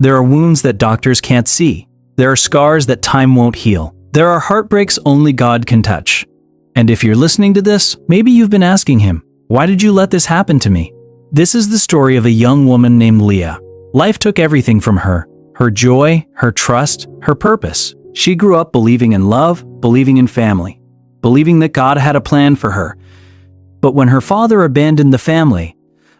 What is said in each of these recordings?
There are wounds that doctors can't see. There are scars that time won't heal. There are heartbreaks only God can touch. And if you're listening to this, maybe you've been asking him, why did you let this happen to me? This is the story of a young woman named Leah. Life took everything from her. Her joy, her trust, her purpose. She grew up believing in love, believing in family, believing that God had a plan for her. But when her father abandoned the family,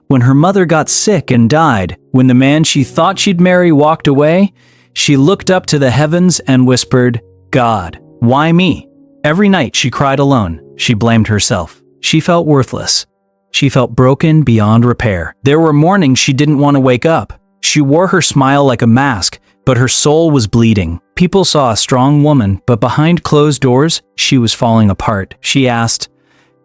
when her mother got sick and died, when the man she thought she'd marry walked away, she looked up to the heavens and whispered, God, why me? Every night she cried alone. She blamed herself. She felt worthless. She felt broken beyond repair. There were mornings she didn't want to wake up. She wore her smile like a mask, but her soul was bleeding. People saw a strong woman, but behind closed doors, she was falling apart. She asked,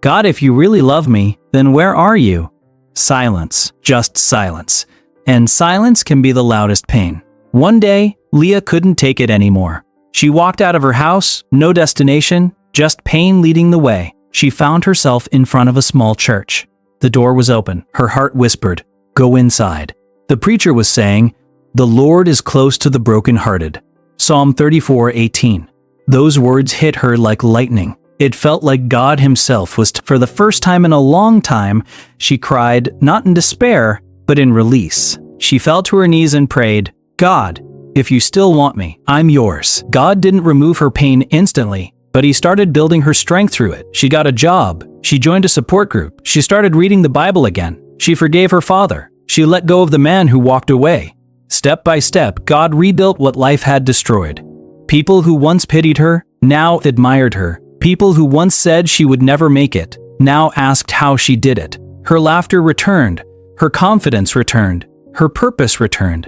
God, if you really love me, then where are you? Silence, just silence. And silence can be the loudest pain. One day, Leah couldn't take it anymore. She walked out of her house, no destination, just pain leading the way. She found herself in front of a small church. The door was open. Her heart whispered, go inside. The preacher was saying, the Lord is close to the brokenhearted. Psalm 34:18. Those words hit her like lightning. It felt like God himself was for the first time in a long time. She cried, not in despair, but in release. She fell to her knees and prayed, God, if you still want me, I'm yours. God didn't remove her pain instantly, but he started building her strength through it. She got a job. She joined a support group. She started reading the Bible again. She forgave her father. She let go of the man who walked away. Step by step, God rebuilt what life had destroyed. People who once pitied her, now admired her. People who once said she would never make it, now asked how she did it. Her laughter returned. Her confidence returned. Her purpose returned.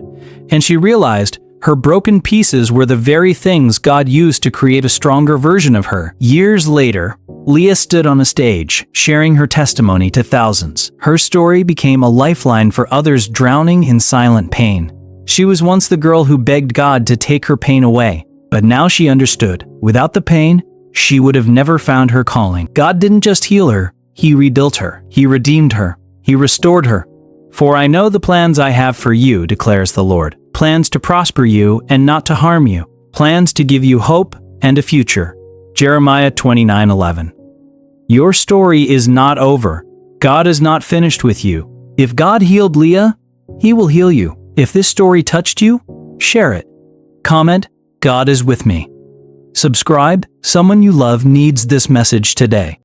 And she realized her broken pieces were the very things God used to create a stronger version of her. Years later, Leah stood on a stage, sharing her testimony to thousands. Her story became a lifeline for others drowning in silent pain. She was once the girl who begged God to take her pain away, but now she understood. Without the pain, she would have never found her calling. God didn't just heal her, he rebuilt her. He redeemed her. He restored her. For I know the plans I have for you, declares the Lord. Plans to prosper you and not to harm you. Plans to give you hope and a future. Jeremiah 29:11. Your story is not over. God is not finished with you. If God healed Leah, he will heal you. If this story touched you, share it. Comment, God is with me. Subscribe, someone you love needs this message today.